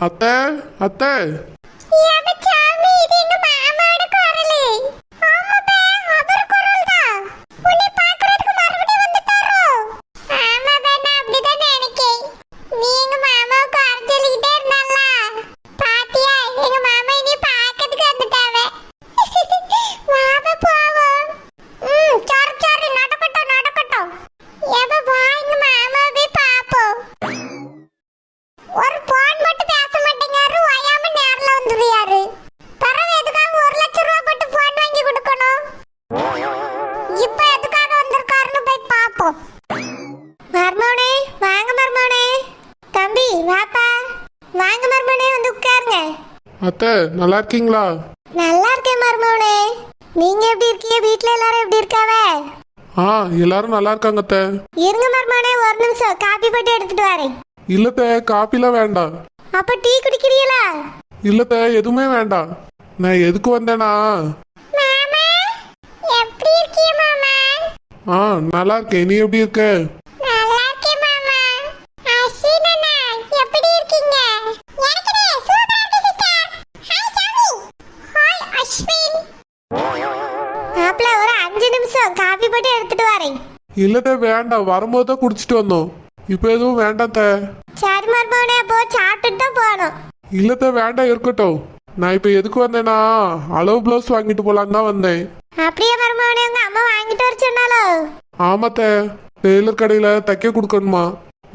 அத்தை அத்தை அத்தை நல்லா இருக்கீங்களா? நல்லா இருக்கேன் மர்மோனே. நீங்க எப்படி இருக்கீங்க? வீட்ல எல்லாரும் எப்படி இருக்காவ? எல்லாரும் நல்லா இருக்காங்க அத்தை. இருங்க மர்மோனே, ஒரு நிமிஷம் காபி போட்டு எடுத்துட்டு வரேன். இல்லத்த காப்பிலாம் வேண்டாம். அப்ப டீ குடிக்கிறீங்களா? இல்லத்த எதுவுமே வேண்டாம். நான் எதுக்கு வந்தேனா? மாமா எப்படி இருக்கீங்க மாமா? நல்லா இருக்கேன். நீ எப்படி இருக்க? நல்லா இருக்கேன் மாமா. அஸ்வின் அண்ணா எப்படி இருக்கீங்க? எனக்கு சூப்பரா இருக்கு சிஸ்டர். ஹாய் சாமி. ஹாய் அஸ்வின். மாப்ள ஒரு 5 நிமிஷம் காபி போட்டு எடுத்துட்டு வரேன். இல்லத்த வேண்டாம், வரும்போது தான் குடிச்சிட்டு வந்தோம். இப்போ எதுவும் வேண்டாம் த. சரி மர்மோனே, அப்போ சாப்பிட்டுட்டு தான் போகணும். இல்லத்த வேண்டாம், இருக்கட்டும். நான் இப்போ எதுக்கு வந்தேனா, அளவு பிளவுஸ் வாங்கிட்டு போலான்னு தான் வந்தேன். அப்படியே மர்மோனே, உங்க அம்மா வாங்கிட்டு வர சொன்னாலோ? ஆமாத்த, டெய்லர் கடையில தைக்க கொடுக்கணுமா,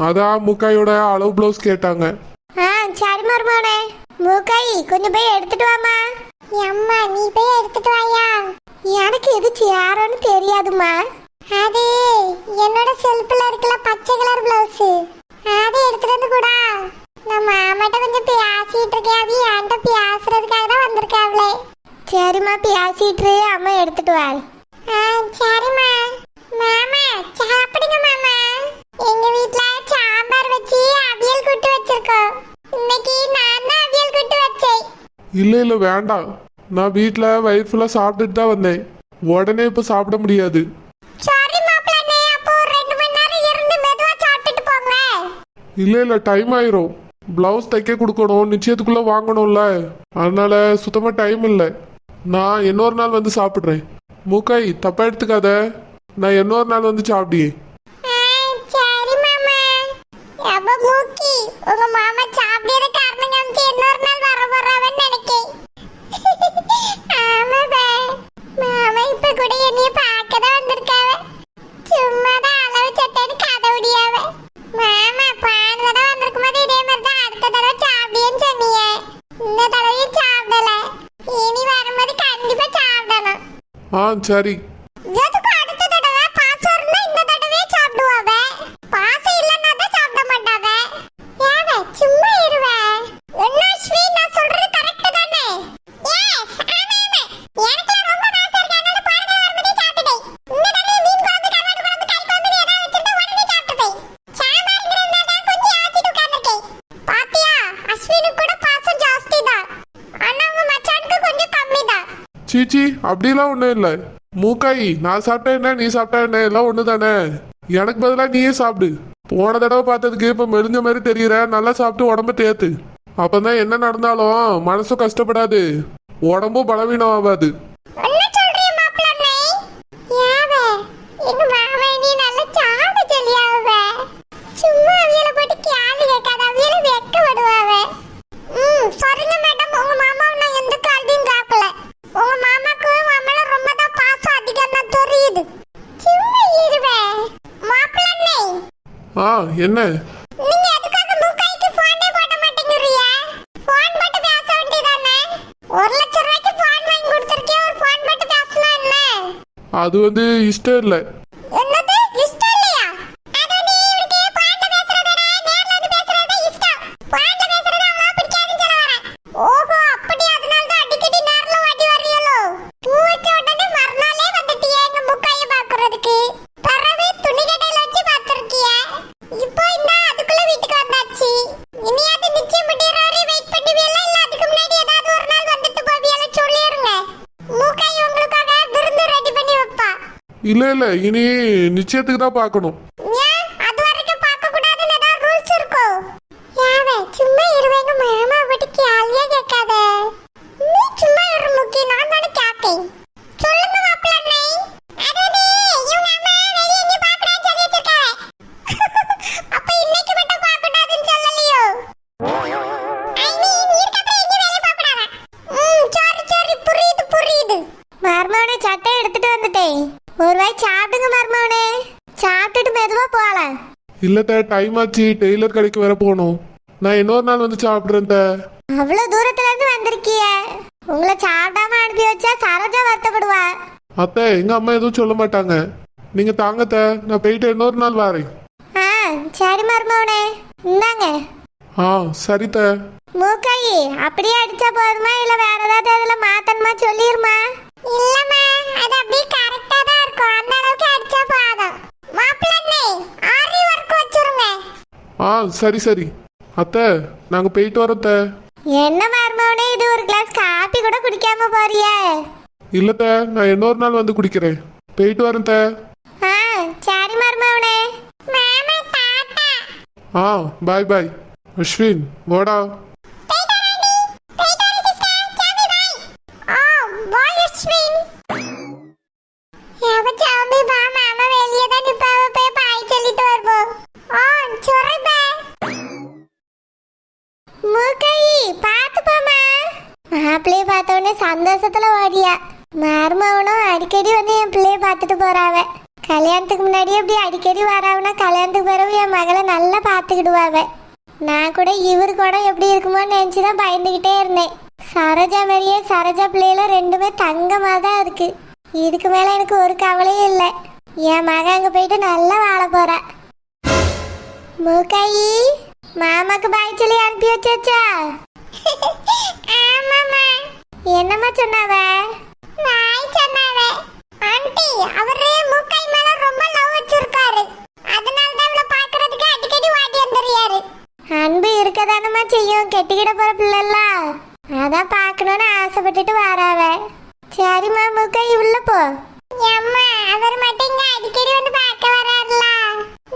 அதான் முக்காயோட அளவு பிளவுஸ் கேட்டாங்க. சரி மர்மோனே. மூக்காய் கொஞ்சம் போய் எடுத்துட்டு வாமா. அம்மா நீ போய் எடுத்துட்டு வாயா. எனக்கு எது சேரன்னு தெரியாதுமா. அது என்னோட செல்ஃப்ல இருக்கல பச்சை கலர் பிளவுஸ், அதை எடுத்துட்டு வந்து கூட. நான் மாமாட்ட கொஞ்சம் பேசிட்டு இருக்கேன், அவ என்கிட்ட பேசுறதுக்காக தான் வந்திருக்காவளே. சரிம்மா பேசிட்டு அம்மா எடுத்துட்டு வாரு. சரிம்மா. மாமா சாப்பிடுங்க மாமா. எங்க வீட்ல சாம்பார் வச்சு அவியல் கூட்டு வச்சிருக்கோம். இன்னைக்கு நான் தான் அவியல் கூட்டு வச்சேன். இல்ல வேண்டாம், நான் வீட்டுல வயிறு ஃபுல்லா சாப்பிட்டுட்டு தான் வந்தேன். உடனே இப்ப சாப்பிட முடியாது. இல்ல டைம் ஆயிரும். பிளவுஸ் தைக்க கொடுக்கணும், நிச்சயத்துக்குள்ள வாங்கணும்ல, அதனால சுத்தமா டைம் இல்லை. நான் இன்னொரு நாள் வந்து சாப்பிடுறேன். மூக்காய் தப்பா எடுத்துக்காத, நான் இன்னொரு நாள் வந்து சாப்பிடியே. உங்க மாமா சாப்பிடுற காரணம் காமிச்சு இன்னொரு நாள் வர போறாவன்னு நினைக்கேன். ஆமாப்பா, மாமா இப்ப கூட என்னைய பார்க்க தான் வந்திருக்காவ. சும்மா தான் அளவு சட்டைன்னு கதை முடியாவ. மாமா போன தடவை வந்திருக்கும் போது இதே மாதிரி தான் அடுத்த தடவை சாப்பிடுன்னு சொன்னீங்க. இந்த தடவையும் சாப்பிடல. இனி வரும்போது கண்டிப்பா சாப்பிடணும். சரி. எதுக்கு அடுத்த தடவை பாசம் இருந்தா இந்த தடவையே சாப்பிடுவாவ, பாசம் இல்லைன்னா தான் சாப்பிட மாட்டாவ. ஏவே சும்மா இருவே. என்ன ஸ்வீட், நான் சொல்றது கரெக்ட் தானே? எஸ் ஆமா. எனக்கு ரொம்ப ஆசை இருக்கு, அதனால பாருங்க வரும்போதே சாப்பிட்டேன். இந்த தடவை மீன் குழம்பு கருவாடு குழம்பு கறி குழம்பு ஏதாவது வச்சிருந்தா உடனே சாப்பிட்டுப்பேன். சாம்பார்ங்கிறதுனால தான் கொஞ்சம் ஆச்சிட்டு உட்கார்ந்திருக்கேன். பாத்தியா, அஸ்வினுக்கு கூட பாசம் ஜாஸ்தி தான், ஆனா உங்க மச்சானுக்கு கொஞ்சம் கம்மி தான். சீச்சி அப்படிலாம் ஒண்ணும் இல்லை. மூக்காய் நான் சாப்பிட்டா என்ன, நீ சாப்பிட்டா என்ன, எல்லாம் ஒண்ணு தானே. எனக்கு பதிலா நீயே சாப்பிடு. போன தடவை பார்த்ததுக்கு இப்ப மெலிஞ்ச மாதிரி தெரியற, நல்லா சாப்பிட்டு உடம்ப தேத்து. அப்பதான் என்ன நடந்தாலும் மனசும் கஷ்டப்படாது, உடம்பும் பலவீனம் ஆகாது. என்ன சொல்றீங்க மாப்ளனே? யாவே எங்க மாமா நீ நல்ல சாப்பிட சொல்லியாவே. சும்மா அவியல போட்டு கேள்வி கேட்காத, அவியல வெக்கப்படுவாவே. சரிங்க மேடம், உங்க மாமாவை நான் எந்த கேள்வியும் கேட்கல. உங்க மாமாக்கு மாமல ரொம்ப தான் பாசம் அதிகம் தான் தெரியுது. சும்மா இருவே. மாப்ளனே என்ன நீங்க எதுக்காக மூக்காய்க்கு போனே போட மாட்டேங்கறீங்க? போன் போட்டு பேச வேண்டியதானே? 1 லட்சம் ரூபாய்க்கு போன் வாங்கி கொடுத்திருக்கேன், ஒரு போன் போட்டு பேசலாம் என்ன? அது இஷ்டம் இல்லை. என்னது இஷ்டம் இல்லையா? அது நீ இவருக்கு போன்ல பேசுறதடா, நேர்ல வந்து பேசுறதா இஷ்டம். போன்ல பேசுறது அவ்வளவு பிடிக்காதுன்னு சொல்ல வரேன். ஓஹோ அப்படி, அதனால தான் அடிக்கடி நேர்ல ஓடி வரீங்களோ? பூ வச்ச உடனே மறுநாளே வந்துட்டியே எங்க மூக்காயை பாக்குறதுக்கு. பறவை துணி கடையில வச்சு பாத்துருக்கிய. இப்போ என்ன அதுக்குள்ள வீட்டுக்கு வந்தாச்சு. இனி அது நிச்சயம் முடியறாரு, வெயிட் பண்ணுவீங்களா இல்ல அதுக்கு முன்னாடி ஏதாவது ஒரு நாள் வந்துட்டு போவீங்களா சொல்லிருங்க. மூக்காய் உங்களுக்காக விருந்து ரெடி பண்ணி வைப்பா. இல்ல இனி நிச்சயத்துக்கு தான் பார்க்கணும். ஏன் அது வரைக்கும் பார்க்க கூடாதுன்னு ஏதாவது ரூல்ஸ் இருக்கோ? யாவே சும்மா இருவேங்க மாமா இல்லத்த டைம் ஆச்சு, டெய்லர் கடைக்கு வேற போகணும். நான் இன்னொரு நாள் வந்து சாப்பிட்றேன் த. அவ்வளவு தூரத்துல இருந்து வந்திருக்கிய, உங்களை சாப்பிடாம அனுப்பி வச்சா சரோஜா வருத்தப்படுவா. அத்தை எங்க அம்மா எதுவும் சொல்ல மாட்டாங்க. நீங்க தாங்கத்த, நான் போயிட்டு இன்னொரு நாள் வரேன். ஆ சரி மருமவனே, இந்தாங்க. ஆ சரித்த. மூக்காயி அப்படியே அடிச்சா போதுமா இல்ல வேற ஏதாவது அதுல மாத்தணுமா சொல்லிருமா? இல்லம்மா, அது அப்படியே கரெக்ட்டா தான் இருக்கும். அந்த அளவுக்கு அடிச்சா போதும். மாப்பிள்ளை ஆரி வர்க் வச்சிருங்க. ஆ சரி சரி அத்தை, நாங்க போயிட்டு வரோம் த. என்ன மருமவனே, இது ஒரு கிளாஸ் காபி கூட குடிக்காம போறியே? இல்லத்த, நான் இன்னொரு நாள் வந்து குடிக்கிறேன். போயிட்டு வரேன் த. ஆ சரி மருமவனே. மாமா டாடா. ஆ பாய் பாய். அஸ்வின் வாடா. மாப்பிள்ளைய பார்த்தோன்னே சந்தோஷத்துல ஓடியா. மருமவனும் அடிக்கடி வந்து என் பிள்ளைய பார்த்துட்டு போறாவ. கல்யாணத்துக்கு முன்னாடியே இப்படி அடிக்கடி வராவனா கல்யாணத்துக்கு பிறகு என் மகளை நல்லா பார்த்துக்கிடுவாவ. நான் கூட இவரு கூட எப்படி இருக்குமோன்னு நினைச்சுதான் பயந்துகிட்டே இருந்தேன். சரோஜா மாதிரியே சரோஜா பிள்ளைகள ரெண்டுமே தங்கமா தான் இருக்கு. இதுக்கு மேல எனக்கு ஒரு கவலையும் இல்லை. என் மக அங்க போயிட்டு நல்லா வாழ போறா. மூக்காயி மாமாக்கு பாய் சொல்லி அனுப்பி வச்சாச்சா? ஆமாமா. என்னம்மா சொன்னாவ? பாய் சொன்னாவ. ஆண்டி அவரே மூக்காய் மேல ரொம்ப லவ் வச்சிருக்காரு. அதனால தான் அவளை பார்க்கிறதுக்கு அடிக்கடி ஓடி வந்துறியாரு. அன்பு இருக்கதானமா செய்யும், கெட்டிக்கிட போற பிள்ளைலாம். அதான் பார்க்கணும்னு ஆசைப்பட்டுட்டு வராவ. சரிம்மா மூக்காய் உள்ள போ. அம்மா அவர் மட்டும் இங்க அடிக்கடி வந்து பார்க்க வராருல,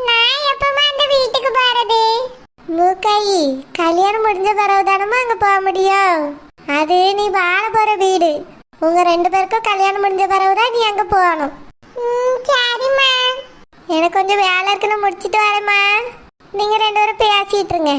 நான் எப்பமா அந்த வீட்டுக்கு போறது? மூக்காயி கல்யாணம் முடிஞ்ச பிறகு தானமா அங்க போக முடியும். அது நீ வாழ போற வீடு. உங்க ரெண்டு பேருக்கும் கல்யாணம் முடிஞ்ச பிறகுதான் நீ அங்க போகணும். சரிம்மா. எனக்கு கொஞ்சம் வேலை இருக்குன்னு முடிச்சிட்டு வரேம்மா. நீங்க ரெண்டு பேரும் பேசிட்டு இருங்க.